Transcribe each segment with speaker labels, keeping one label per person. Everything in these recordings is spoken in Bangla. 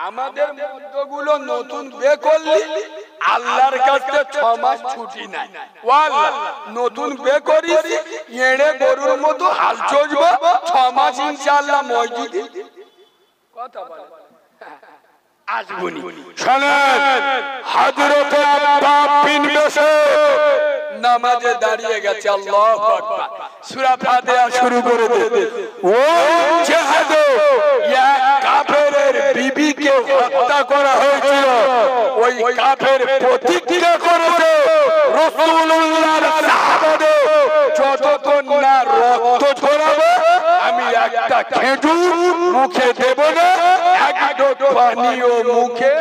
Speaker 1: আমাদের মধ্যগুলো নতুন বিয়ে করলি আল্লাহর কাছে 6 মাস ছুটি নাই। ওয়াল্লাহ নতুন বিয়ে করিস এড়ে গরুর মতো হাল চলবে 6 মাস ইনশাআল্লাহ মসজিদে কথা বলে আসবনি। শুনেন হযরত আব্বাস বিন বশর নামাজে দাঁড়িয়ে গেছে। আল্লাহু আকবার। সূরা ফাতিহা শুরু করে দে। ও জিহাদ ইয়া কাফেরের বিবিকে হত্যা করা হয়েছিল, ওই কাফের প্রতিক্রিয়া করেছে রাসূলুল্লাহর সাহাবাদের যতক্ষণ না রক্ত ঝরাবে আমি একটা খেজুর মুখে দেব না, এক ঢোক পানিও মুখে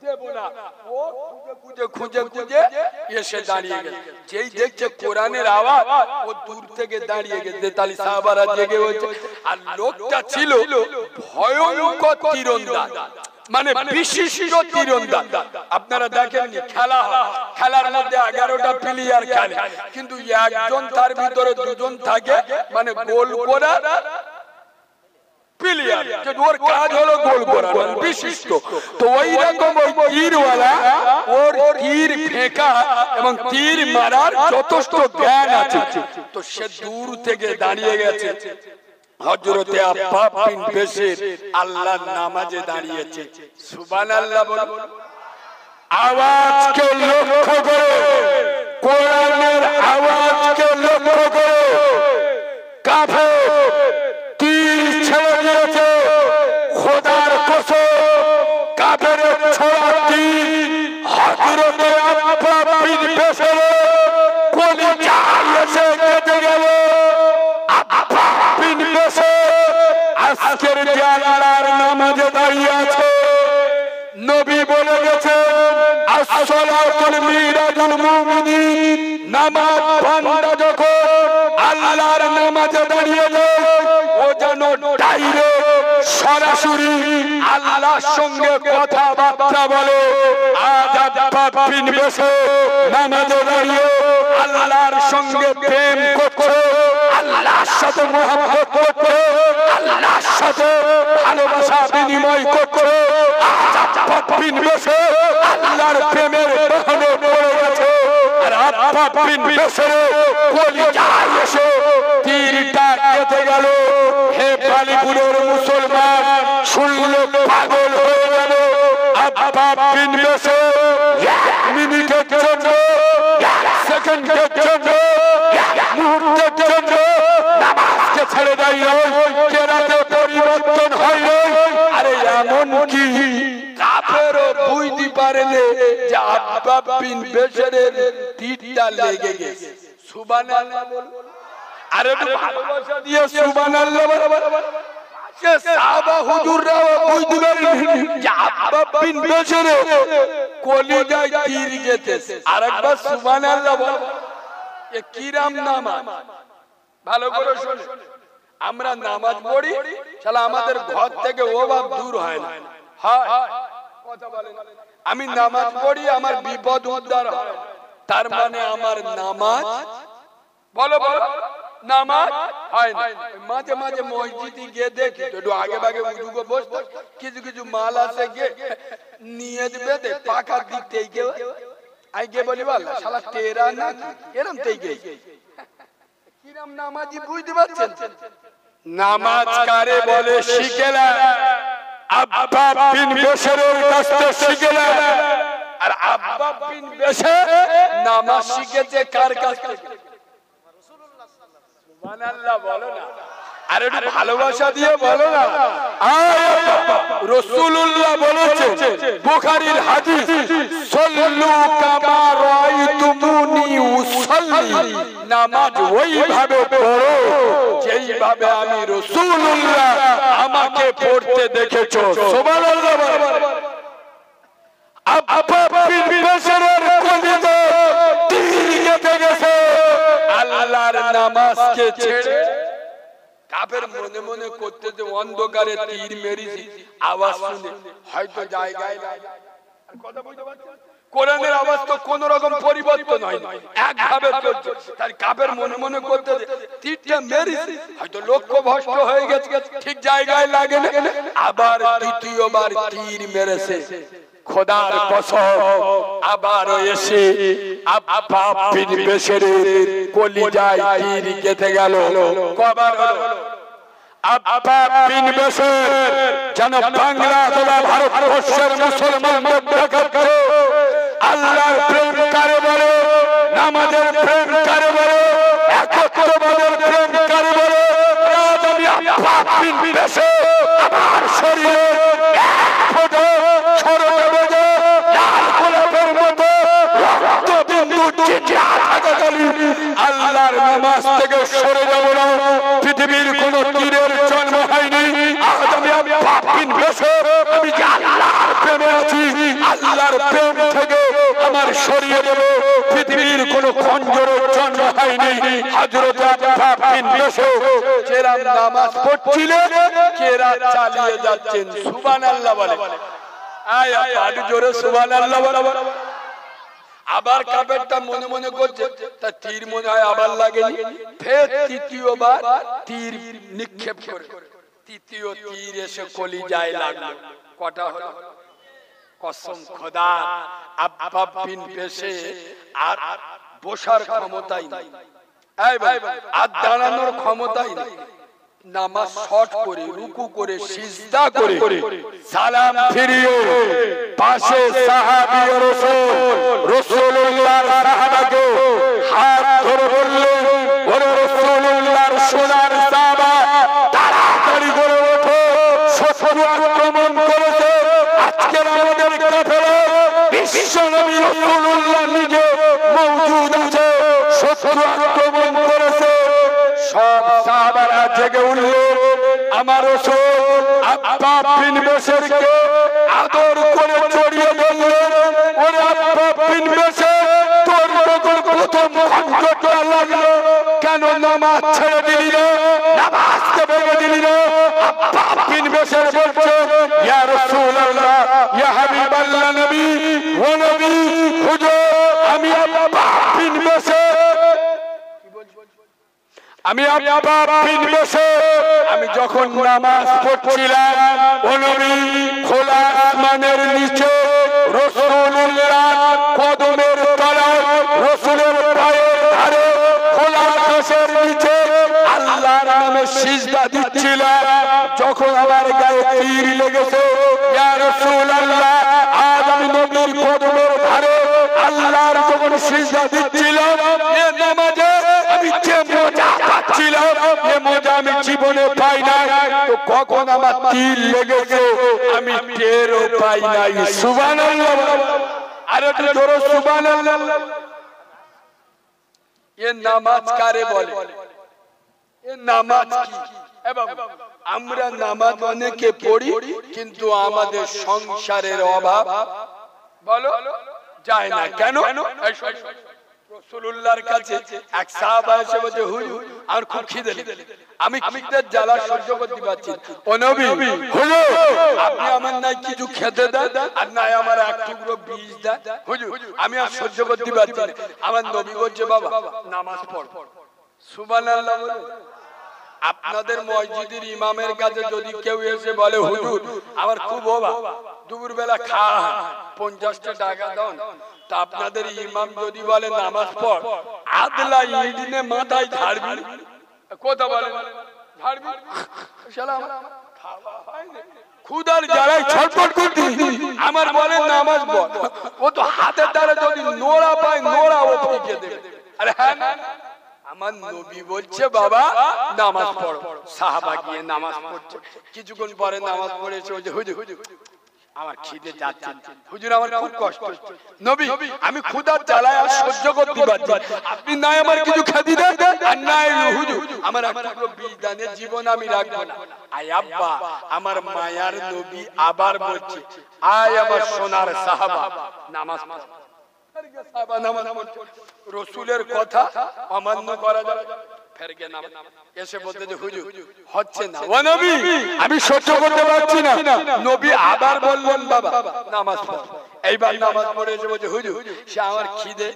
Speaker 1: দেব না। ও খুঁজে খুঁজে এসে দাঁড়িয়ে গেছে। যেই দেখছে কোরআনের আওয়াজ ও দূর থেকে দাঁড়িয়ে গেছে। তালি সাহাবারা জেগে হয়েছে। আর লোকটা ছিল ভয়ঙ্কর তীরন্দাজ, মানে বিশিষ্ট তীরন্দাজ। আপনারা দেখেননি খেলা হয়, খেলার মধ্যে 11টা প্লেয়ার খেলে, কিন্তু একজন তার ভিতরে দুজন থাকে, মানে গোল করা প্লেয়ার, যে ওর কাজ হলো গোল করা, বিশিষ্ট। তো ওই রকম ওই তীরওয়ালা ওর তীর ফেকা এবং তীর মারার যথেষ্ট জ্ঞান আছে। তো সে দূর থেকে দাঁড়িয়ে গেছে। হযরতে আব্বাস বিন বশর আল্লাহর নামাজে দাঁড়িয়েছে। সুবহানাল্লাহ বলো। আওয়াজকে লক্ষ্য করো, কোরআনের আওয়াজকে লক্ষ্য করো। কাফের তীর ছেড়ে দিয়েছে, খোদার কসম কাফেরের ছোড়া তীর হযরতে আব্বাস বিন বশর কলিজায় এসে কেটে গেল। আব্বাস বিন বশর আজকের যে আল্লাহর নামাজে দাঁড়িয়ে আছে, নবী বলে গেছেন আসসালাতুল মিরাজুল মুমিনিন, নামাজ বান্দা যখন আল্লাহর নামাজে দাঁড়িয়ে যায় ও যেন ডাইরেক্ট সরাসরি আল্লাহর সঙ্গে কথাবার্তা বলে। আজ আব্বাস বিন বশর নামাজে দাঁড়িয়ে আল্লাহর সঙ্গে প্রেম করছে, আল্লাহর সাথে মহব্বত করছে, আল্লাহর সাথে ভালোবাসা বিনিময় করছে। আজ আব্বাস বিন বশর আল্লাহর প্রেমের বহনে পড়ে গেছে। আর আব্বাস বিন বশর কলিজায় এসে তীরটা কেটে গেল। হে বালিপুরের মুসলমান, শুনলে পাগল হয়ে গেল। আব্বাস বিন বশর 1 মিনিটের জন্য, 1 সেকেন্ডের জন্য, 1 মুহূর্তের জন্য নামাজকে ছেড়ে দেয় নাই, কেরাতে পরিবর্তন হয় নাই। আরে এমন কি কাফেরও বুঝতে পারেনি যে আব্বাস বিন বশরের তীরটা লেগে গেছে। সুবহানাল্লাহ বলো। আরে একটু ভালোবাসা দিয়ে সুবহানাল্লাহ বলো। যে সাহাবা হুজুররা বুঝতে পারেনি যে আব্বাস বিন বশরের কলিজায় তীর গেছে। আরেকবার সুবহানাল্লাহ বলো। এ কিরাম নামাজ, ভালো করে শুনে। আমরা নামাজ পড়ি, শালা আমাদের ঘর থেকে ওভাব দূর হয় না। হয় কথা বলেন। আমি নামাজ পড়ি, আমার বিপদ উদ্ধার হয়, তার মানে আমার নামাজ বলো বলো নামাজ হয় না। মাঝে মাঝে মসজিদে গিয়ে দেখি একটু আগে ভাগে উজুকে বসতো, কিছু কিছু মাল আছে গিয়ে নিয়ে দেবে পাখার দিক থেকে আগে বলি আল্লাহ শালা তেরা না এরকম থেকে কিরম নামাজি বুঝতে পারছেন? নামাজ কারে বলে শিখেলা আব্বাস বিন বশরের কাছ থেকে শিখেলা। আর আব্বাস বিন বশর নামাজ শিখেছে কার কাছ থেকে? সুবহানাল্লাহ বলো না। আর একটু ভালোবাসা দিয়ে বলো না। রাসূলুল্লাহ বলেছে বুখারীর হাদিস, সাল্লু কামা রাআইতুমুনি উসাল্লি, নামাজ ওইভাবে পড়ো যেইভাবে আমি রাসূলুল্লাহ আমাকে পড়তে দেখেছো। সুবহানাল্লাহ বলো। আব্বাস বিন বশরের কলিজায় তীর কেটে গেছে আল্লাহর নামাজকে ছেড়ে। কাফের মনে মনে করতে যে অন্ধকারে তীর মেরেছি, আওয়াজ শুনে হয়তো জায়গায় কথা বুঝতে পারছেন। কোরআনের আওয়াজ তো কোন রকম পরিবর্তন হয় না, একভাবে চলছে। তার কাফের মনে মনে করতে তীরটা মেরেছে, হয়তো লক্ষ্য ভ্রষ্ট হয়ে গেছে, ঠিক জায়গায় লাগে না, আবার দ্বিতীয়বার তীর মেরেছে। খোদার কসম আবার এসে আব্বা বিন বেশের কলিজায় তীর গেঁথে গেল। কবার হলো? আব্বা বিন বেশের যেন বাংলা তথা ভারতবর্ষের মুসলমানদের দেখাচ্ছে আল্লাহর প্রেম কারে বলে, নামাজের প্রেম কারে বলে, একত্ববাদের প্রেম কারে বলে। আজ আমি আব্বা বিন বেশের আমার শরীরে এক ফোঁটা ছড়ে দেব যে লাল গোলাপের মতো রক্তবিন্দু চিচিয়া থাকাকালীন আল্লাহর নামাজ থেকে সরে যাব না। পৃথিবীর কোন তীরের জন্ম হয়নি। আজ আমি আব্বা বিন বেশের, আমি যে আল্লাহর প্রেমে আছি, আল্লাহর প্রেম থেকে আমার সরিয়ে দেব। পৃথিবীর কোন খঞ্জরের জন্ম হয়নি। হযরত আব্বা বিন বেশের কেরাম নামাজ পড়ছিলেন, কেরা চালিয়ে যাচ্ছেন। সুবহানাল্লাহ বলে, আয় আয় জোরে সুবহানাল্লাহ বলে। আবার কাফেরটা মনে মনে করছে তা তীর মনে হয় আবার লাগেনি, ফের তৃতীয়বার তীর নিক্ষেপ করে তৃতীয় তীর এসে কলিজায় লাগলো। কটা হলো? কসম খোদা আব্বা বিন বেশের আর বসার ক্ষমতাই নাই, এই ভাই আর দাঁড়ানোর ক্ষমতাই নাই। নামাজ শর্ট করে রুকু করে সিজদা করে সালাম ফিরিয়ে পাশে সাহাবী ও রাসূলুল্লাহর সাহাবাকে হাত ধরে বললেন, ওরে রাসূলুল্লাহর সোনার সাহাবা, তাড়াতাড়ি করে ওঠো, শত্রু আক্রমণ করেছে। আজকে আমাদের কাফেরা বিশ্ব নবী রাসূলুল্লাহ নিজে মওজুদ আছে, শত্রু আক্রমণ করেছে। সব সাহাবারা জেগে উঠলেন। আমার রাসূল আব্বা বিন বেশেরকে আদর করে জড়িয়ে ধরলেন। ওরে আব্বা বিন বেশের, তোর যখন প্রথম খঞ্জরটা লাগলো কেন নামাজ ছেড়ে দিলি না, নামাজকে ভেঙে দিলি না? আব্বা বিন বেশের বলছে, ইয়া রাসূলুল্লাহ, ইয়া হাবিবাল্লাহ, নবী ও নবী, হুজুর আমি আব্বা বিন বেশের, আমি আব্বা বিন বেশের, আমি যখন নামাজ পড়ছিলাম ও নবী, খোলা আসমানের নিচে রাসূলুল্লাহ কদমের তলায়, রাসূলের পায়ের ধারে খোলা আকাশের নিচে আল্লাহর নামে সিজদা দিচ্ছিলাম। যখন আমার গায়ে তীর লেগেছে, ইয়া রাসূলুল্লাহ, আজ আমি নবীর কদমের ধারে আল্লাহর যখন সিজদা দিচ্ছিলাম, এ নামাজে আমি যে মজা পাচ্ছিলাম, এ মজা আমি জীবনে পাই নাই। তো কখন আমার তীর লেগেছে আমি টেরও পাই নাই। সুবহানাল্লাহ, আরে একটু জোরে সুবহানাল্লাহ। এ নামাজ কারে বলে? এ নামাজ কি? আমরা নামাজ অনেকে পড়ি, কিন্তু আমাদের সংসারের অভাব বলো যায় না। কেন? রাসূলুল্লাহর কাছে এক সাহাবা এসে বলছে, হুজুর আর খুব খিদে লেগেছে, আমি খিদের জ্বালা সহ্য করতে পারছি না। ও নবী, হুজুর আপনি আমার নাই কিছু খেতে দেন আর নাই আমার এক টুকরো বীজ দেন। হুজুর আমি আর সহ্য করতে পারছি না। আমার নবী বলছে, বাবা নামাজ পড়। সুবহানাল্লাহ বলে। আপনাদের মসজিদের ইমামের কাছে যদি কেউ এসে বলে, হুজুর আমার খুব অভাব, দুপুর বেলা খাওয়া 50 টাকা দাও, তা আপনাদের ইমাম যদি বলে নামাজ পড়, আদলা ইট নে মাথায় ঝাড়বি, কথা বলে ঝাড়বি, শালা আমার খাওয়া হয় না, ক্ষুধার জ্বালায় ছটফট করতে, আমার বলে নামাজ পড়। ও তো হাতের দ্বারা যদি নোড়া পায়, নোড়া ও ফেঁকে দেবে। আরে হ্যাঁ, আমার নবী বলছে বাবা নামাজ পড়ো। সাহাবা গিয়ে নামাজ পড়ছে, কিছুক্ষণ পরে নামাজ পড়েছে, হুজুর আমার খিদে যাচ্ছে, হুজুর আমার খুব কষ্ট হচ্ছে, নবী আমি ক্ষুধার জ্বালায় আর সহ্য করতে পারছি, আপনি নাই আমার কিছু খেতে দেন আর নাই হুজুর আমার একটা বীজ দানের জীবন আমি রাখবো না। আয় আব্বা, আমার মায়ার নবী আবার বলছে, আয় আমার সোনার সাহাবা নামাজ পড়। রসুলের কথা অমান্য করা যাবে? এসে বলতে যে হুজুর হচ্ছে না, ও নবী আমি সহ্য করতে পারছি না। নবী আবার বললেন, বাবা নামাজ পড়। এইবার নামাজ পড়ে এসে বলছে হুজুর সে আমার খিদে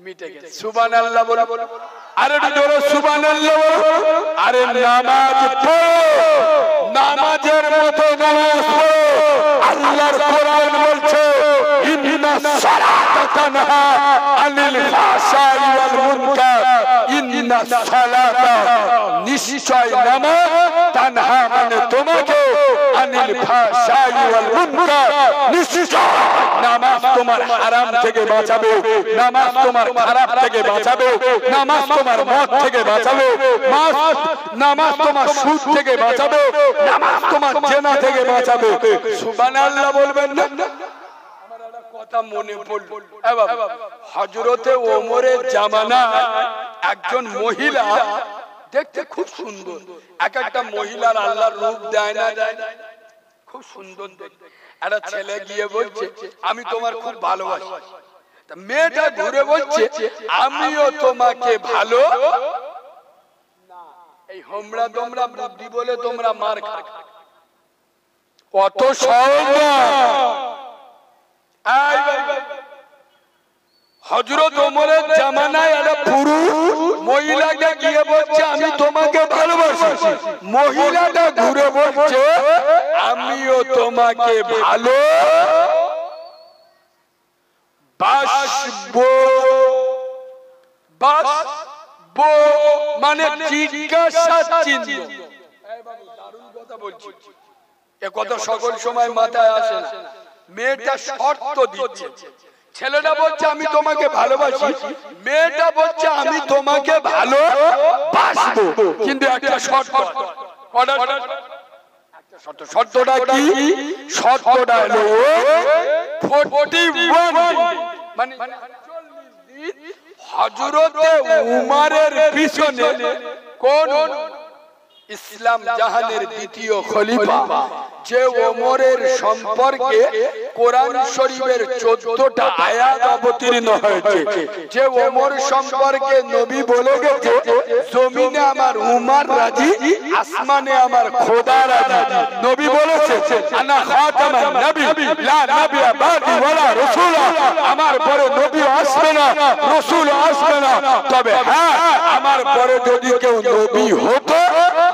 Speaker 1: মিটে গেছে। সুবহানাল্লাহ বলো। আরে একটু জোরে সুবহানাল্লাহ বলো। আরে নামাজ পড়ো, নামাজের মতো নামাজ পড়ো। আল্লাহর কোরআন বলছে ইন্নাস সালাতা তানহা আনিল ফাহশাই ওয়াল মুনকার। ইন্নাস সালাতা নিশ্চয় নামাজ, তানহা মানে তোমাকে, আনিল ফাহশাই ওয়াল মুনকার নিশ্চয় নামাজ তোমার হারাম থেকে বাঁচাবে, নামাজ তোমার খারাপ থেকে বাঁচাবে, নামাজ তোমার মদ থেকে বাঁচাবে, নামাজ তোমার সুদ থেকে বাঁচাবে, নামাজ তোমার জেনা থেকে বাঁচাবে। সুবহানাল্লাহ বলবেন না? আমার একটা কথা মনে পড়ল, হযরতে ওমরের জামানায় একজন মহিলা দেখতে খুব সুন্দর। এক একটা মহিলার আল্লাহর রূপ দেয় না, খুব সুন্দর দেখতে। একটা ছেলে গিয়ে বলছে আমি তোমার খুব ভালোবাসি। মেয়েটা ঘুরে বলছে আমিও তোমাকে ভালো। এই হোমরা তোমরা বুদ্ধি বলে তোমরা মার খা, কত সহজ না। হযরত ওমরের জামানায় একটা পুরুষ মহিলাকে গিয়ে বলছে আমি তোমাকে ভালোবাসি। মহিলাটা ঘুরে বলছে আমিও তোমাকে ভালো বাসবো। বাসবো মানে জিজ্ঞাসা চিহ্ন। দারুণ কথা বলছি, এ কথা সকল সময় মাথায় আসে না। মেয়েটা শর্ত দিচ্ছে, ছেলেটা বলছে আমি তোমাকে ভালোবাসি, মেয়েটা বলছে আমি তোমাকে ভালোবাসবো, কিন্তু একটা শর্ত। শর্তটা কি? শর্তটা হলো 41 মানে হযরতে উমরের পিছনে কোন ইসলাম জাহানের দ্বিতীয় খলিফা যে ওমরের সম্পর্কে কোরআন শরীফের 14টা আয়াত অবতীর্ণ হয়েছে, যে ওমর সম্পর্কে নবী বলে গেছে জমিনে আমার উমর রাজি, আসমানে আমার খোদা রাজি। নবী বলেছে আনা খাতামান নবী লা নবিয়্যা বাদি ওয়ালা রাসূল, আমার পরে নবী আসবে না, রাসূল আসবে না, তবে হ্যাঁ আমার পরে যদি কেউ নবী হতো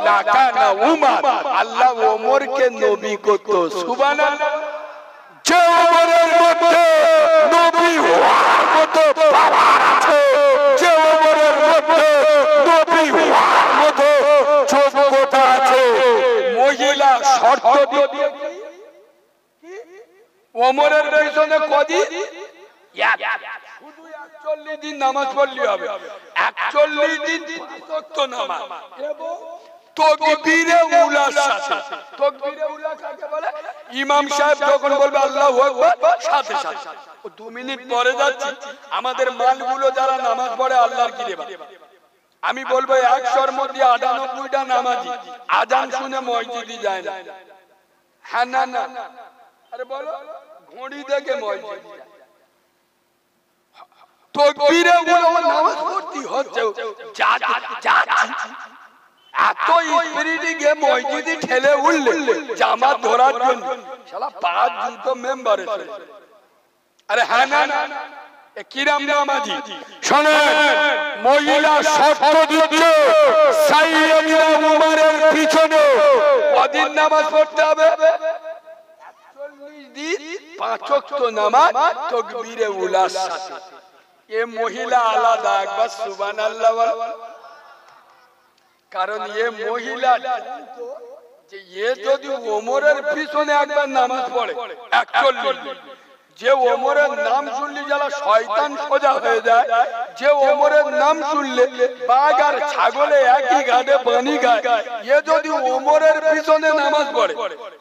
Speaker 1: লাকানা উমর। আল্লাহ ওমরকে নবী করত। সুবহানাল্লাহ। যে ওমরের মধ্যে নবী হওয়ার মতো পাওয়ার আছে, যে ওমরের মধ্যে নবী হওয়ার মতো যোগ্যতা আছে, মহিলা শর্ত দিয়ে ওমরের পেছনে কদিন? শুধু 41 দিন নামাজ পড়লে হবে। 41 দিন পাঁচ নামাজ এবং তাকবীরে উলার সাথে। তাকবীরে উলা কাকে বলে? ইমাম সাহেব যখন বলবে আল্লাহু আকবার সাথে সাথে। ও 2 মিনিট পরে যাচ্ছে, আমাদের মালগুলো যারা নামাজ পড়ে আল্লাহর কি রে, আমি বলবো 100-র মধ্যে 98টা নামাজি আজান শুনে মসজিদে যায় না। হ্যাঁ না না, আরে বলো ঘড়ি দেখে মসজিদে যায়। তাকবীরে উলা নামাজ পড়তে হচ্ছে, এত স্পিরিটে গিয়ে মসজিদে ঠেলে উঠলে জামাত ধরার জন্য শালা 5 জুতো মেম্বার এসে। আরে হ্যাঁ না না, কিরাম নামাজি শুনেন, মহিলা শর্ত দিচ্ছে সাইয়েদনা উমরের পিছনে কদিন নামাজ পড়তে হবে? 41 দিন 5 ওয়াক্ত নামাজ তাকবীরে উলার সাথে। এ মহিলা আলাদা, একবার সুবহানাল্লাহ বল। কারণ এ মহিলা যে এ যদি ওমরের পিছনে একবার নামাজ পড়ে 41 দিন, যে ওমরের নাম শুনলে যারা শয়তান সোজা হয়ে যায়, যে ওমরের নাম শুনলে বাঘ আর ছাগলে একই ঘাটে পানি খায়, এ যদি ওমরের পিছনে নামাজ পড়ে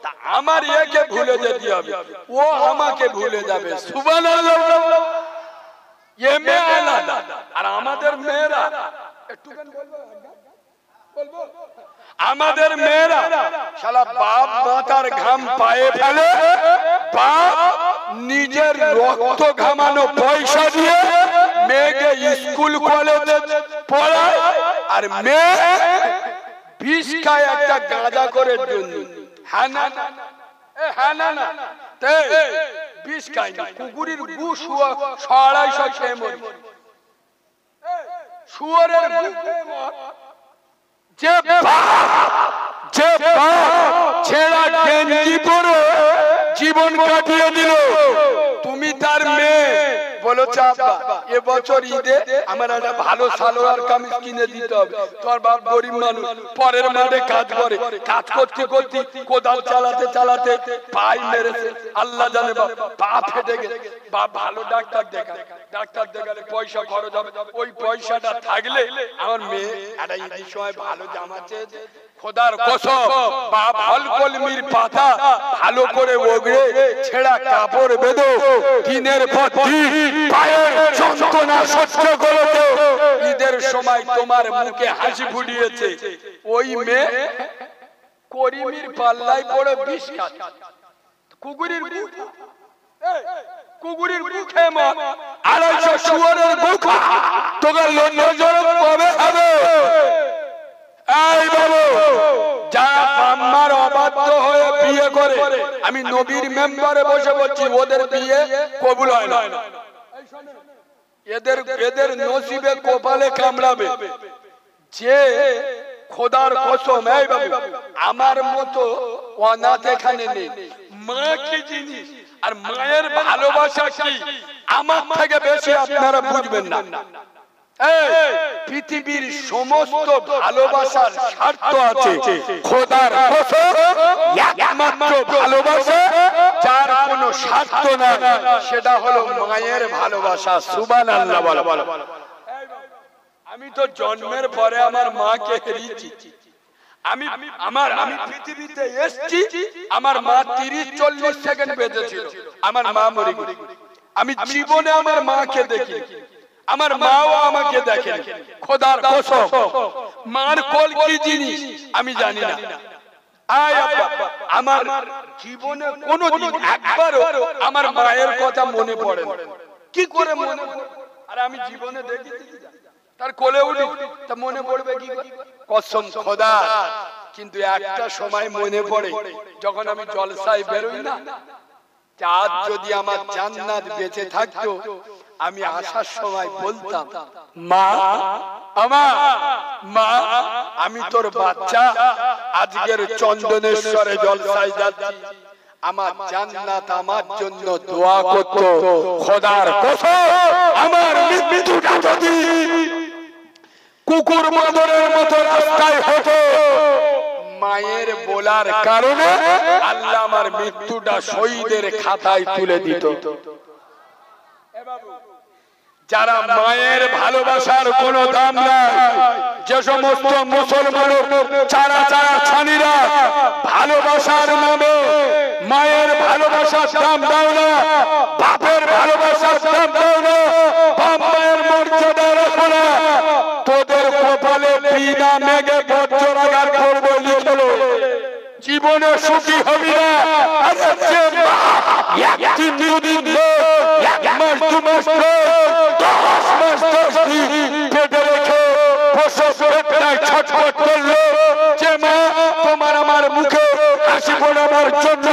Speaker 1: তা আমার একে ভুলে যেতে হবে, ও আমাকে ভুলে যাবে। সুবহানাল্লাহ। এ মেয়ে আলাদা, আর আমাদের মেয়েরা একটুখানি বলবো, আমাদের মেয়েরা শালা বাপ মাতার ঘাম পায়ে ফেলে, বাপ নিজের রক্ত ঘামানো পয়সা দিয়ে মেয়েকে স্কুল কলেজে পড়ায়, আর মেয়ে বিষ খায় একটা গাঁজা করে জন্য। হ্যাঁ না, হ্যাঁ না না, বিষ খাইনি, কুকুরের গু সরাইশো খেয়ে মরি, শুয়োরের গু খেয়ে মর। যে ছেঁড়া গেঞ্জি পরে জীবন কাটিয়ে দিল, তুমি তার মেয়ে বলেছ এবছর ঈদে আমার একটা ভালো সালোয়ার কামিজ কিনে দিতে হবে। তোমার বাপ গরিব মানুষ, পরের মাঠে কাজ করে, কাজ করতে করতে কোদাল চালাতে চালাতে পাই মেরেছে, আল্লাহ জানে পা ফেটে গেছে। বাপ ভালো ডাক্তার দেখায়, ডাক্তার দেখালে পয়সা খরচ হবে, ওই পয়সাটা থাকলে আমার মেয়ে একটা ঈদের সময় ভালো জামা চেয়েছে, খোদার কসম বাপ হলকলমির পাতা ভালো করে ওগড়ে ছেঁড়া কাপড় বেঁধে দিনের পর দিন পায়ের যন্ত্রণা সহ্য করেছে, ঈদের সময় তোমার মুখে হাসি ফুটিয়েছে। ওই মেয়ে করিমের পাল্লায় পড়ে বিষ খাচ্ছে, কুকুরের মুখে মর, 250 শুয়োরের মুখা তোকে নজর কবে হবে? এই বাবু, যারা বাম্মার অবাধ্য হয়ে বিয়ে করে, আমি নবীর মেম্বারে বসে বলছি, ওদের বিয়ে কবুল হয় না। এদের নসিবে কপালে কামড়াবে। যে খোদার কসম, এই বাবু আমার মতো অনাথ এখানে নেই। মা কি জিনিস আর মায়ের ভালোবাসা কি আমার থেকে বেশি আপনারা বুঝবেন না। পৃথিবীর সমস্ত ভালোবাসার স্বার্থ আছে, খোদার কসম একমাত্র ভালোবাসা যার কোনো স্বার্থ নাই, সেটা হলো মায়ের ভালোবাসা। সুবহানাল্লাহ বলো। আমি তো জন্মের পরে আমার মাকে হারিয়েছি। আমি পৃথিবীতে এসেছি, আমার মা 30-40 সেকেন্ড বেঁচেছিল, আমার মা মরে গেছে। আমি জীবনে আমার মাকে দেখি, আমার মাও আমাকে দেখেন। খোদার কসম মার কোল কি জিনিস আমি জানি না। আমার জীবনে কোনোদিন একবারও আমার মায়ের কথা মনে পড়ে না। কি করে মনে পড়ে? আর আমি জীবনে দেখেছি তার কোলে উঠি, তা মনে পড়বে কি? কসম খোদা। কিন্তু একটা সময় মনে পড়ে, যখন আমি জলসায় বেরোই না, আজ যদি আমার জান্নাত বেঁচে থাকতো, আমি আসার সময় বলতাম, মা আমি তোর বাচ্চা, আজকের চন্দনেশ্বরে জলসায় যাচ্ছি, আমার জান্নাত আমার জন্য দোয়া করতো। খোদার কসম আমার মৃত্যুটা যদি কুকুর মাদরের মতো রাস্তায় হতো, মায়ের বলার কারণে আল্লাহ আমার মৃত্যুটা শহীদের খাতায় তুলে দিত। যারা মায়ের ভালোবাসার কোনো দাম নাই, যে সমস্ত মুসলমানের চারা ছানিরা ভালোবাসার নামে মায়ের ভালোবাসার দাম দাও না, বাপের ভালোবাসার দাম দাও না, বাপ মায়ের মর্যাদা রাখো না, তোদের কপালে বিনা মেঘে বজ্রাঘাত করবো লিখলো, জীবনে সুখী হবি না। একদিন দুদিন এক মাস 2 মাস 10 মাস 10 দিন পেটে রেখে ছটফট করলো, যে মা তোমার আমার মুখে হাসি ফোটাবার জন্য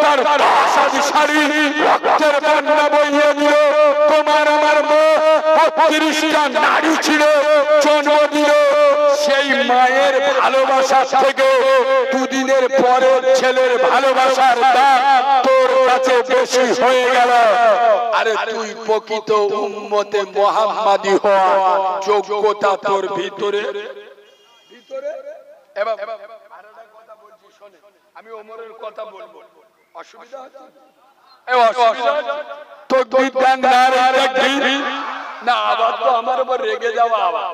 Speaker 1: তার 10 শাড়ি রক্তের বন্যা বইয়ে দিল। তোমার আমার মা 32টা নারী ছিল, জন্ম দিল। সেই মায়ের ভালোবাসা থেকে দুদিনের পরে ছেলের ভালোবাসার দাম তোর কাছে বেশি হয়ে গেল। আরে তুই প্রকৃত উম্মতে মুহাম্মাদি হওয়া যোগ্যতা তোর ভিতরে। এবার আরেকটা কথা বলছি, শুনে আমি ওমরের কথা বলবো, অসুবিধা হচ্ছে? না আবার তো আমার উপর রেগে যাওয়া, আবার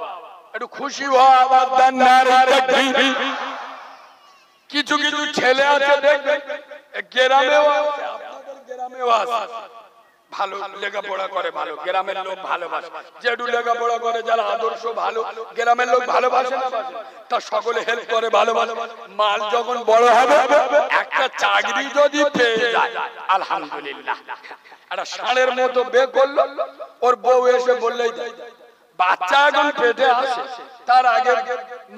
Speaker 1: একটু খুশি হওয়া, আবার কিছু কিছু ছেলে আছে দেখবেন গ্রামেও আছে, আপনাদের গ্রামেও আছে, ভালো লেখাপড়া করে, ভালো গ্রামের লোক ভালোবাসে, যেটু লেখাপড়া করে, যারা আদর্শ ভালো, গ্রামের লোক ভালোবাসে না, তা সকলে হেল্প করে, ভালোবাসে। মাল যখন বড় হবে, একটা চাকরি যদি পেয়ে যায়, আলহামদুলিল্লাহ। একটা ষাঁড়ের মতো বে করলো, ওর বউ এসে বললেই যায়, বাচ্চা এখন পেটে আসে, তার আগে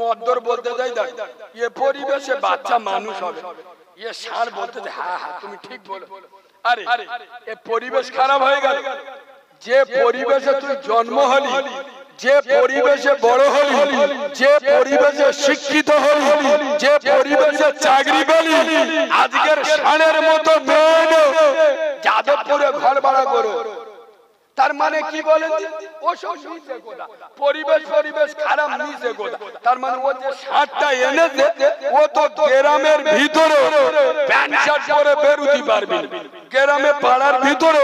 Speaker 1: মদ্দর বলতে যাই, দেখ এ পরিবেশে বাচ্চা মানুষ হবে, এ ষাঁড় বলতে যায়, হ্যাঁ হ্যাঁ তুমি ঠিক বলো, আরে এ পরিবেশ খারাপ হয়ে গেল। যে পরিবেশে তুই জন্ম হলি, যে পরিবেশে বড় হলি, যে পরিবেশে শিক্ষিত হলি, যে পরিবেশে চাকরি পেলি, আজকের ষাঁড়ের মতো মেয়ে যাদবপুরে ঘর ভাড়া করো, তার মানে কি বলেন? পরিবেশ পরিবেশ খারাপ নিচে গোদা। তার মানে ও যে ষাঁড়টা এনেছে ও তো গ্রামের ভিতরে প্যান্ট শার্ট পরে বেরোতে পারবি না। গ্রামে পাড়ার ভিতরে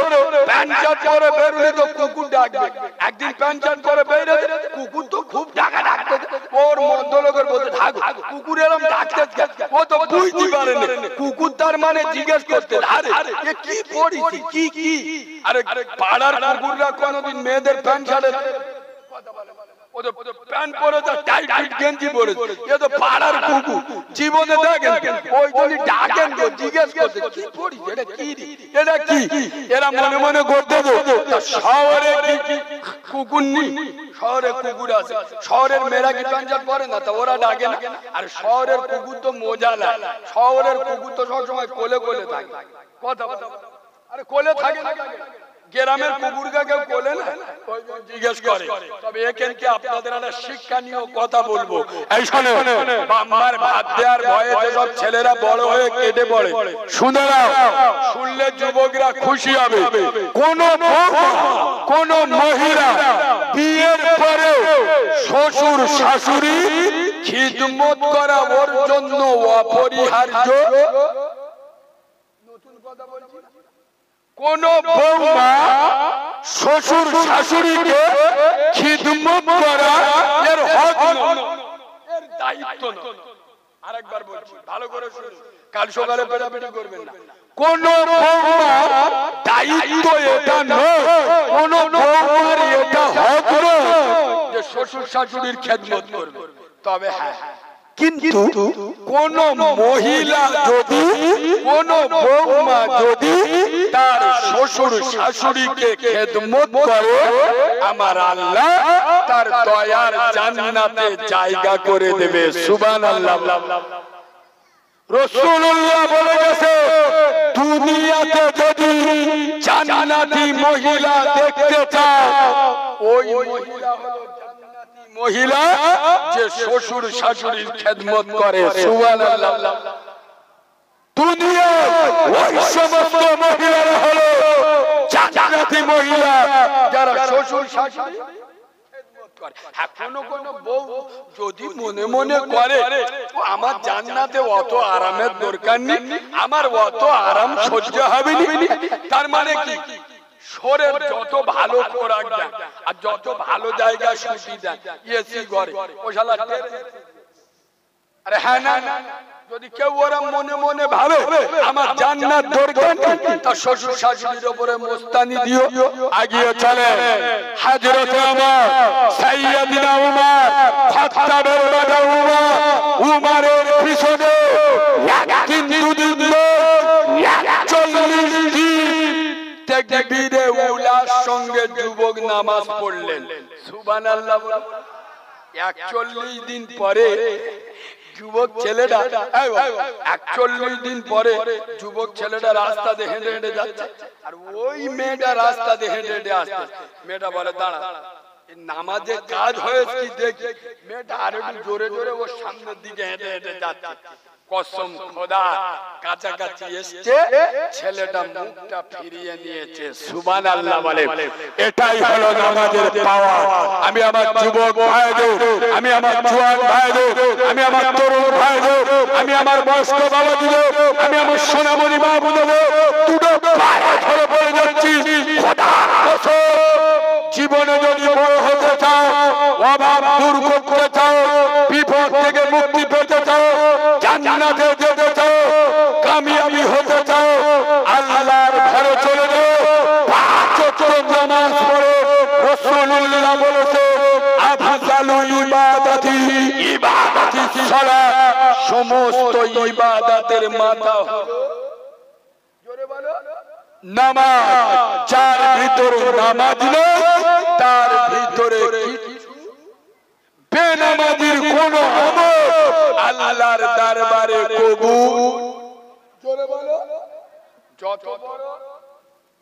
Speaker 1: প্যান্ট শার্ট পরে বেরোলে তো কুকুর ডাকবে। একদিন প্যান্ট শার্ট পরে বেরোলে কুকুর তো খুব ডাকা ডাকতে, ওর মধ্যলোকের বলতে থাক কুকুর এরম ডাকতে, ও তো বুঝতে পারে না কুকুর। তার মানে জিজ্ঞেস করতে আরে এ কি পড়িছি কি কি? আরে পাড়ার কুকুররা কোনোদিন মেয়েদের প্যান্ট শার্টের প্যান্ট পরে টাইট টাইট গেঞ্জি পরেছে, এ তো পাড়ার কুকুর। জীবনে দেখেন ওই জন্য ডাকেন জিজ্ঞেস করতে কি পড়ি এটা কি এটা কি? এরা মনে মনে করতে শহরে কি কুকুর নেই? শহরে কুকুর আছে। শহরের মেয়েরা কি প্যান্ট শার্ট পরে না? তা ওরা ডাকে না। আর শহরের কুকুর তো মজা লাগে। শহরের কুকুর তো সবসময় কোলে কোলে থাকে। কথা আরে কোলে থাকে না, গ্রামের কুকুরকে কেউ কোলে না, জিজ্ঞেস করে। তবে এখানকে আপনাদের একটা শিক্ষা নিয়ে কথা বলবো। এই শোনে, বাম্মার ভাত দেওয়ার ভয়ে যেসব ছেলেরা বড় হয়ে কেটে পড়ে, শুনে নাও, শুনলে যুবকরা খুশি হবে। কোন মহিলা বিয়ের পরে শ্বশুর শাশুড়ি খিদমত করা ওর জন্য অপরিহার্য। নতুন কথা বলছি, কোন বৌমা শ্বশুর শাশুড়িকে খিদমত করা এর হক নয়, এর দায়িত্ব নয়। আরেকবার বলছি, ভালো করে শুনুন, কাল সকালে পেটাপেটি করবেন না। কোন বৌমার দায়িত্ব এটা নয়, কোন বৌমার এটা হক নয় যে শ্বশুর শাশুড়ির খেদমত করবে। তবে হ্যাঁ, কিন্তু কোন মহিলা যদি, কোন বৌমা যদি তার শ্বশুর শাশুড়িকে খেদমত করে, আমার আল্লাহ তার দয়ার জান্নাতে জায়গা করে দেবে। সুবহানাল্লাহ। রাসূলুল্লাহ বলে গেছে, দুনিয়াতে যদি জান্নাতি মহিলা দেখতে চাও, ওই মহিলা হলো মহিলা যে শ্বশুর শাশুড়ির খেদমত করে। সুবহানাল্লাহ। দুনিয়ায় ওই সমস্ত মহিলারা হলো জান্নাতি মহিলা যারা শ্বশুর শাশুড়ির খেদমত করে। হ্যাঁ, কোন বউ যদি মনে মনে করে আমার জান্নাতে অত আরামের দরকার নেই, আমার অত আরাম সহ্য হবে না, তার মানে কি শরীর যত ভালো খোরাক দেয় আর যত ভালো জায়গা শুষি দেয় এসি ঘরে ও শালা। আরে হ্যাঁ না, যদি কেউ ওরা মনে মনে ভাবে আমার জান্নাত দরকার তার শ্বশুর শাশুড়ির উপরে মোস্তানি দিও, আগিয়ে চলে। হযরত ওমর, সাইয়্যিদনা ওমর, খাত্তাবের বাবা ওমর, উমরের পিছনে একদিন দুদিন 40 দিন তাকবীরে উলার সঙ্গে যুবক নামাজ পড়লেন। সুবহানাল্লাহ। 41 দিন পরে যুবক ছেলেটা, 41 দিন পরে যুবক ছেলেটা রাস্তা দিয়ে হেঁটে হেঁটে যাচ্ছে, আর ওই মেয়েটা রাস্তা দিয়ে হেঁটে হেঁটে আসছে। মেয়েটা বলে, দাঁড়া, নামাজে কাজ হয়েছে কি দেখি। মেয়েটা আর একটু জোরে জোরে ওর সামনের দিকে হেঁটে হেঁটে যাচ্ছে। কসম খোদা, কাছাকাছি এসছে, ছেলেটা মুখটা ফিরিয়ে নিয়েছে। সুবহানাল্লাহ বলে। এটাই হলো নামাজের পাওয়ার। আমি আমার যুবক ভাইদের, আমি আমার জওয়ান ভাইদের, আমি আমার তরুণ ভাইদের, আমি আমার বয়স্ক বাবাদের, আমি আমার সোনামণি বাবুদের দুটো পায়ে ধরে বলে যাচ্ছি, খোদার কসম, জীবনে যদি বড় হতে চাও, অভাব দূর করতে চাও, বিপদ থেকে মুক্তি পেতে চাও, জান্নাতে যেতে চাও, কামিয়াবি হতে চাও, আল্লাহর ঘরে চলে যাও, পাঁচ ওয়াক্ত নামাজ পড়ো। রাসূলুল্লাহ বলেছে, আফজালু ইবাদাতি সালাত, সমস্ত ইবাদতের মাথা হলো, জোরে বলো, নামাজ। যার ভিতরে নামাজ নেই তার ভিতরে বেনামাজির কোন আমল আল্লাহর দরবারে কবুল, জোরে বলো, যত বড়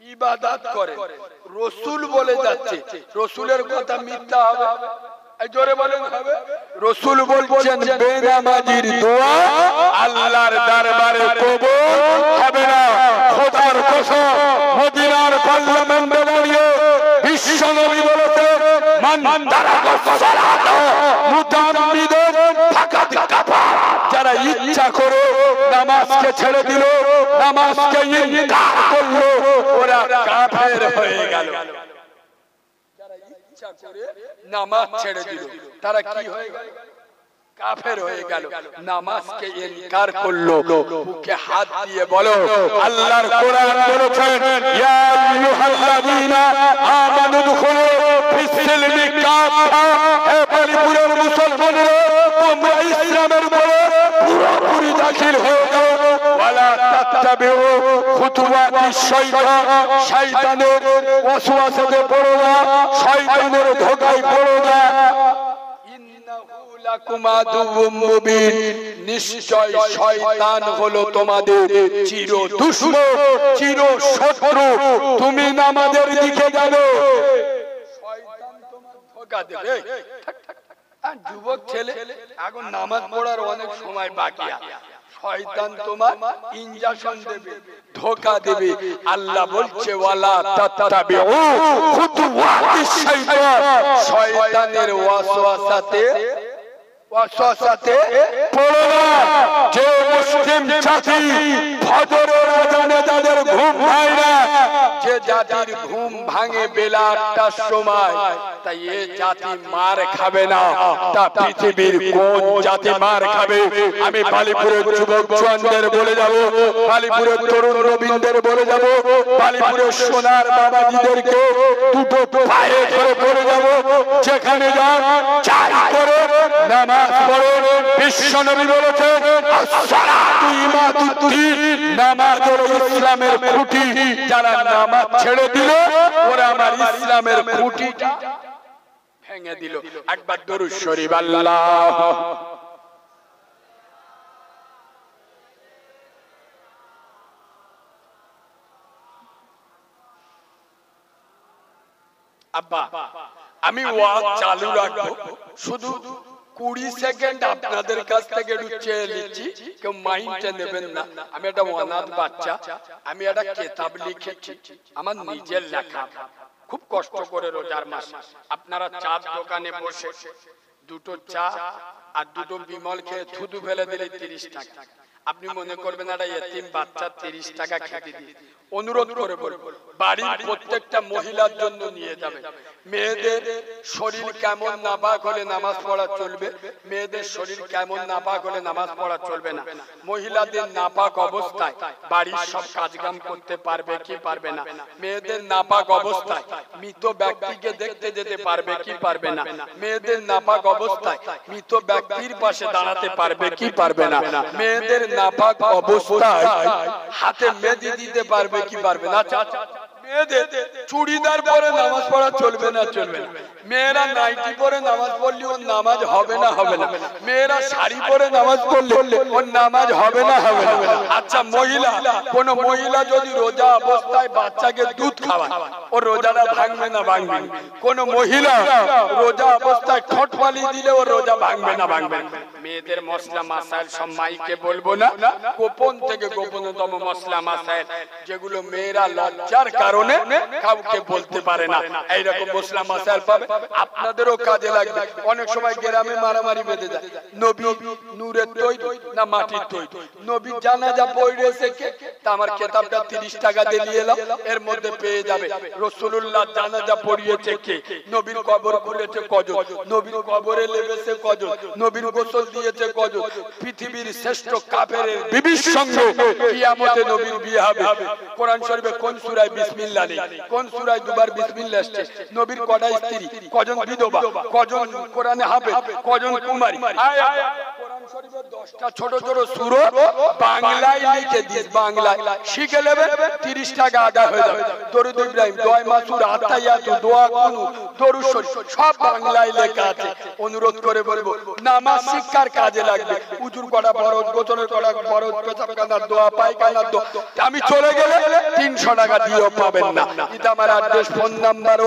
Speaker 1: ইবাদত করে রসুল বলে যাচ্ছে, রসুলের কথা মিথ্যা হবে? জোরে বলেন হবে? রসুল বলছেন বেনামাজির দোয়া আল্লাহর দরবারে কবুল হবে না। খোদার কসম মদিনার পার্লামেন্টে দাঁড়িয়ে বিশ্বনবী বলেছেন মান তারাকা সালাত মুতাআম্মিদান ফাকাদ কাফার। যারা ইচ্ছা করে নামাজকে ছেড়ে দিল, নামাজকে ইনকার করলো, ওরা কাফের হয়ে গেল। যারা ইচ্ছা করে নামাজ ছেড়ে দিল তারা কি হয়ে গেল? কাফের হয়ে গেল। নামাজকে ইনকার করলো। বুকে হাত দিয়ে বলো আল্লাহর কোরআন বলেছেন ইয়া আইয়ুহাল্লাযীনা আমানু দুখুলু ফিস-সিলমি কাফা। হে পরিপূর্ণ মুসলমানরা, তোমরা ইসলামের বলে পুরোপুরি দাখিল হয়ে যাও। ওয়ালা তাত্তাবিউ খুতুওয়াতিশ শাইতান। শয়তানের ওয়াসওয়াসাতে পড়ো না, শয়তানের ধোঁকায় পড়ো না। নিশ্চয় শয়তান হলো তোমাদের চির দুশমন, চির শত্রু। তুমি নামাজের দিকে যাবে, শয়তান তোমার ধোঁকা দেবে। যুবক ছেলে, এখন নামাজ পড়ার অনেক সময় বাকি আছে, শয়তান তোমার ইনজেকশন দেবে, ধোঁকা দেবে। আল্লাহ বলছে ওয়ালা তাত্তাবিউ খুতুওয়াতিশ শাইতান। শয়তানের ওয়াসওয়াসাতে পড়ো না। যে মুসলিম জাতি ফজরের আযানে যাদের ঘুম ভাঙে না, যে জাতির ঘুম ভাঙে বেলা 8টার সময়, তাই এ জাতি মার খাবে না। তা পৃথিবীর কোন জাতি মার খাবে? আমি বালিপুরের যুবক জওয়ানদের বলে যাব, বালিপুরের তরুণ রবীন্দ্রদের বলে যাব, বালিপুরের সোনার বাবাজিদেরকে দুটো পায়ে ধরে বলে যাব, যেখানে যান চাই করে নামাজ পড়ো। বিশ্বনবী বলেছেন আসসালাতু ইমাদুদ্দিন। নামাজ হলো ইসলামের খুঁটি। যারা নামাজ ছেড়ে দিল ওরা আমার ইসলামের খুঁটিটা ভেঙে দিল। একবার দরুদ শরীফ আল্লাহ। আব্বা আমি ওয়াজ চালু রাখবো, শুধু 20 সেকেন্ড আপনাদের কাছ থেকে একটু চেয়ে নিচ্ছি, কেউ মাইন্ডে নেবেন না। আমি একটা অনাথ বাচ্চা, আমি একটা কিতাব লিখেছি, আমার নিজের লেখা, খুব কষ্ট করে রোজার মাস। আপনারা চার দোকানে বসে দুটো চা আর দুটো বিমল খেয়ে থুতু ফেলে দিলে 30 টাকা। আপনি মনে করবেন একটা এতিম বাচ্চা 30 টাকা খেতে দিয়ে। অনুরোধ করে বলবো বাড়ির প্রত্যেকটা মহিলার জন্য নিয়ে যাবে। মেয়েদের শরীর কেমন নাপাক হলে নামাজ পড়া চলবে, মেয়েদের শরীর কেমন নাপাক হলে নামাজ পড়া চলবে না। মহিলাদের নাপাক অবস্থায় বাড়ির সব কাজকাম করতে পারবে কি পারবে না। মেয়েদের নাপাক অবস্থায় মৃত ব্যক্তিকে দেখতে যেতে পারবে কি পারবে না। মেয়েদের নাপাক অবস্থায় মৃত ব্যক্তির পাশে দাঁড়াতে পারবে কি পারবে না। মেয়েদের নাপাক অবস্থায় হাতে মেহেদি দিতে পারবে কি পারবে না। মেয়েদের চুড়িদার পরে নামাজ পড়া চলবে না, চলবে না। মেয়েরা নাইটি পরে নামাজ পড়লে ওর নামাজ হবে না, হবে না। মেয়েরা শাড়ি পরে নামাজ পড়লে ওর নামাজ হবে না, হবে না। আচ্ছা মহিলা, কোন মহিলা যদি রোজা অবস্থায় বাচ্চাকে দুধ খাওয়ায় ওর রোজাটা ভাঙবে না, ভাঙবে না। কোন মহিলা রোজা অবস্থায় ঠোঁট পালিয়ে দিলে ওর রোজা ভাঙবে না, ভাঙবে না। মেয়েদের মশলা মাসাইল সব মাইকে বলবো না, গোপন থেকে গোপনতম মশলা মাসাইল যেগুলো মেয়েরা লজ্জার কারণে কাউকে বলতে পারে না, এইরকম মশলা মাসাইল পাবে, আপনাদেরও কাজে লাগবে। অনেক সময় গ্রামে মারামারি বেঁধে যায়, নবী নূরের তৈরি না মাটির তৈরি। নবী জানাজা পড়েছে কে, তা আমার কিতাবটা 30 টাকা দিয়ে নিয়ে এলাম, এর মধ্যে পেয়ে যাবে। রাসূলুল্লাহ জানাজা পড়িয়েছে কে, নবীর কবর খুলেছে কজন, নবীর কবরে লেবেছে কজন, নবীর গোসল দিয়েছে কজন। পৃথিবীর শ্রেষ্ঠ কাফেরের বিবির সঙ্গে কিয়ামতে নবীর বিয়ে হবে। কোরআন শরীফে কোন সূরায় বিসমিল্লাহ নেই, কোন সূরায় দুবার বিসমিল্লাহ আসছে। নবীর কয়টা স্ত্রী, কজন বিধবা, কজন কোরআনে হাফেজ, কজন কুমারী। কোরআন ছোট ছোট সুর বাংলায় লিখে দিস, বাংলায় শিখে নেবে, 30 টাকা আদায় হয়ে যাবে। দরুদ ইব্রাহিম, দোয়া মাসুর, আত্তাহিয়াতু, দোয়া কুনু, দরুদ শরীফ সব বাংলায় লেখা আছে। অনুরোধ করে বলবো নামাজ শিক্ষার কাজে লাগবে। উজুর করা, ফরজ, গোসলের করা, ফরজ, পেশাব কানার দোয়া, পায়খানার দোয়া। আমি চলে গেলে 300 টাকা দিয়েও পাবেন না। এটা আমার অ্যাড্রেস, ফোন নাম্বার।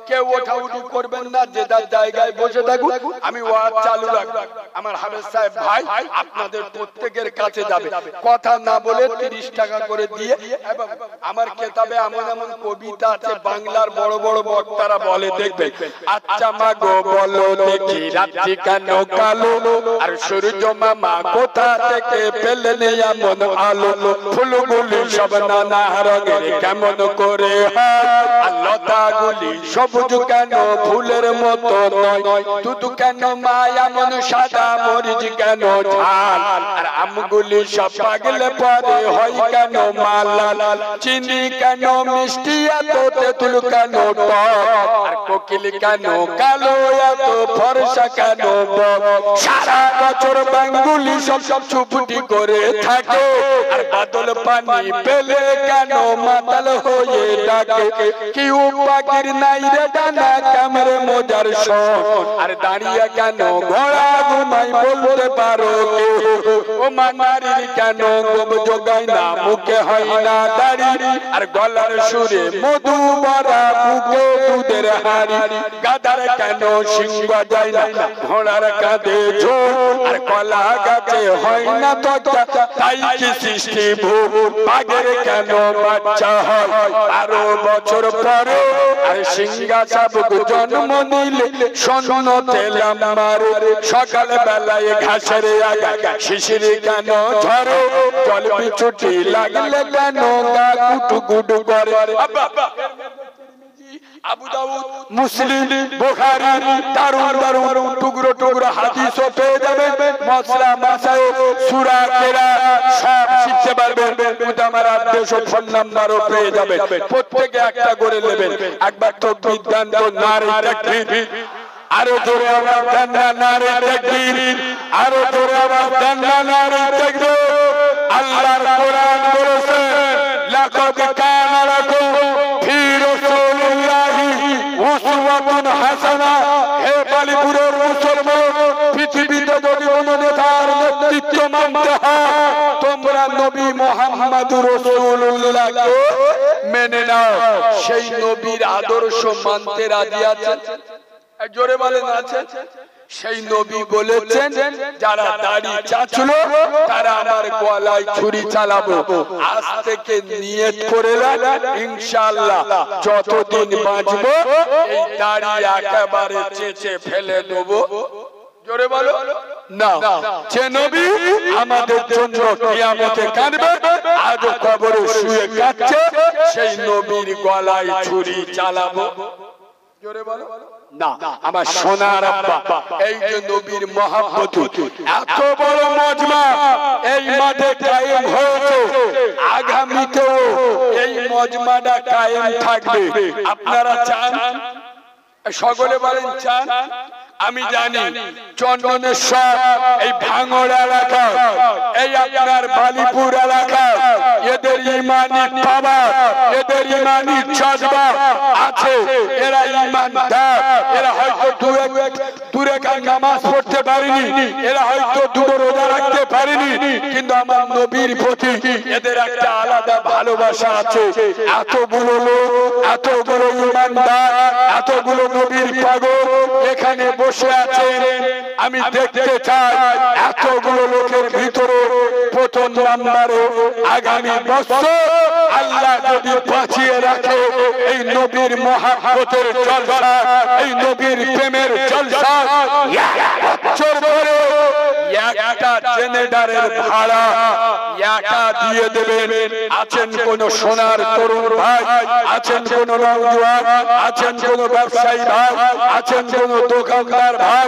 Speaker 1: কেউ ওঠাউঠি করবেন না, যে যার জায়গায় বসে থাকুন। আমি ওয়াজ চালু রাখবো। আমার হাফেজ সাহেব ভাই আপনাদের প্রত্যেকের কাছে যাবে, কথা না বলে 30 টাকা করে দিয়ে। এবং আমার কিতাবে এমন এমন কবিতা আছে বাংলার বড় বড় বক্তারা বলে, দেখবেন। আচ্ছা মা গো বলো দেখি রাত্রি কেন কালো, আর সূর্য মামা কোথা থেকে পেলেন এমন আলো, ফুলগুলি সব নানা রঙের কেমন করে হয়, আর লতাগুলি সবুজ কেন ফুলের মতো নয়, দুধ কেন মা এমন সাদা, মরিচ কেন ঝাল, আর আমগুলি সব পাগলে পরে হয় কেন মালাল, চিনি কেন মিষ্টি, এত তেঁতুল কেন টক, আর কোকিল কেন কালো, এত ফর্সা কেন বক, সারা বছর বাঙ্গুলি সব চুপটি করে থাকে, আর বাদল পানি পেলে কেন মাতাল হয়ে ডাকে, কেউ পাখির নাই রে ডানা, কামড়ে মজার শোন, আর দাঁড়িয়ে কেন ঘোড়া ঘুমাই বলতে পারো কেউ, ও মানারির কেন গোব জোগায় না, মুখে হয় না দাড়ি, আর গলার সুরে মধু ভরা বুকে দুধের হাড়ি, গাধার কেন সিংহ যায় না, ঘোড়ার কাঁধে ঝোল, আর কলা গাছে হয় না ত্বচা, তাই কি সৃষ্টি ভুল, বাঘের কেন বাচ্চা হয় 12 বছর পরে, আর সিংহা শাবক জন্ম নিলে শোনো তেলাম মারে, সকাল বেলায় ঘাসের আগা শিশির কেন ঝরে, জল বিছুটি লাগলে কেন গা গুটু গুটু করে। আবু দাউদ, মুসলিম, বুখারী, দারুন দারুন টুকরো টুকরো হাদিসও পেয়ে যাবেন। মসলা মাসায়ে সূরা কিরাত সব শিখতে পারবেন। আমার আদেশ ও ফোন নাম্বারও পেয়ে যাবেন। প্রত্যেকে একটা করে নেবেন। একবার তাকবীর দেন তো, নারে তাকবীর, আরো জোরে আওয়াজ দেন না, নারে তাকবীর, আরো জোরে আওয়াজ দেন না, নারে তাকবীর। আল্লাহর কোরআন বলেছে, লাকাদ কানা লাকুম ফি রাসূলিল্লাহি উসওয়াতুন হাসানাহ। হে বালিপুরের মুসলমান, পৃথিবীতে যদি কোনো নেতার নেতৃত্ব মানতে হয়, তোমরা নবী মুহাম্মদুর রাসূলুল্লাহকে মেনে নাও। সেই নবীর আদর্শ মানতে রাজি আছেন? জোরে বলেন আছে? সেই নবী বলেছেন, যারা দাড়ি চাচলো তারা আমার গলায় ছুরি চালাবো। আজ থেকে নিয়ত করে ইনশাআল্লাহ যতদিন বাঁচবো এই দাড়ি একেবারে চেঁচে ফেলে দেবো। জোরে বলো না। যে নবী আমাদের জন্য কিয়ামতে কাঁদবে, আজ কবরে শুয়ে কাঁদছে, সেই নবীর গলায় ছুরি চালাবো। জোরে বলো না। আমার সোনার আব্বা, এই যে নবীর মহব্বত, এত বড় মজমা এই মাঠে কায়েম হয়েছে, আগামীতেও এই মজমাটা কায়েম থাকবে। আপনারা চান? সকলে বলেন চান? আমি জানি চন্দনেশ্বর এই ভাঙড় এলাকা, এই আপনার বালিপুর এলাকা, এদের ইমানি পাওয়ার, এদের ইমানি জজবা আছে। এরা ইমানদার, এরা হয়তো দূরে নামাজ পড়তে পারেনি, এরা হয়তো দুটো রোজা রাখতে পারেনি, কিন্তু আমার নবীর প্রতি এদের একটা আলাদা ভালোবাসা আছে। এতগুলো লোক, এতগুলো ইমানদার, এতগুলো নবীর পাগল এখানে বসে আছেন। আমি দেখতে চাই এতগুলো লোকের ভিতরে প্রথম নাম্বারে আগামী বছর আল্লাহ যদি বাঁচিয়ে রাখে, এই নবীর মহব্বতের জলসা, এই নবীর প্রেমের জলসা, বছর ধরে একটা জেনারেটরের ভাড়া একা দিয়ে দেবেন। আছেন কোন সোনার তরুণ ভাই, আছেন কোন নওজোয়ান, আছেন কোন ব্যবসায়ী ভাই, আছেন কোন দোকানদার ভাই,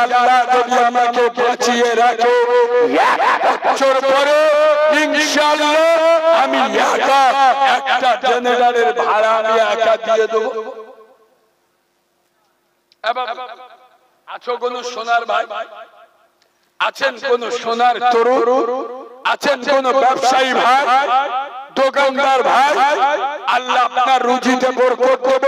Speaker 1: আল্লাহ যদি আমাকে বাঁচিয়ে রাখে, বছর পরে ইনশাআল্লাহ আমি একা একটা জেনারেটরের ভাড়া আমি একা দিয়ে দেবো। আছো কোন সোনার ভাই, আছেন কোন সোনার তরুণ, আছেন কোন ব্যবসায়ী ভাই, দোকানদার ভাই, আল্লাহ আপনার রুজিতে বরকত দেবে।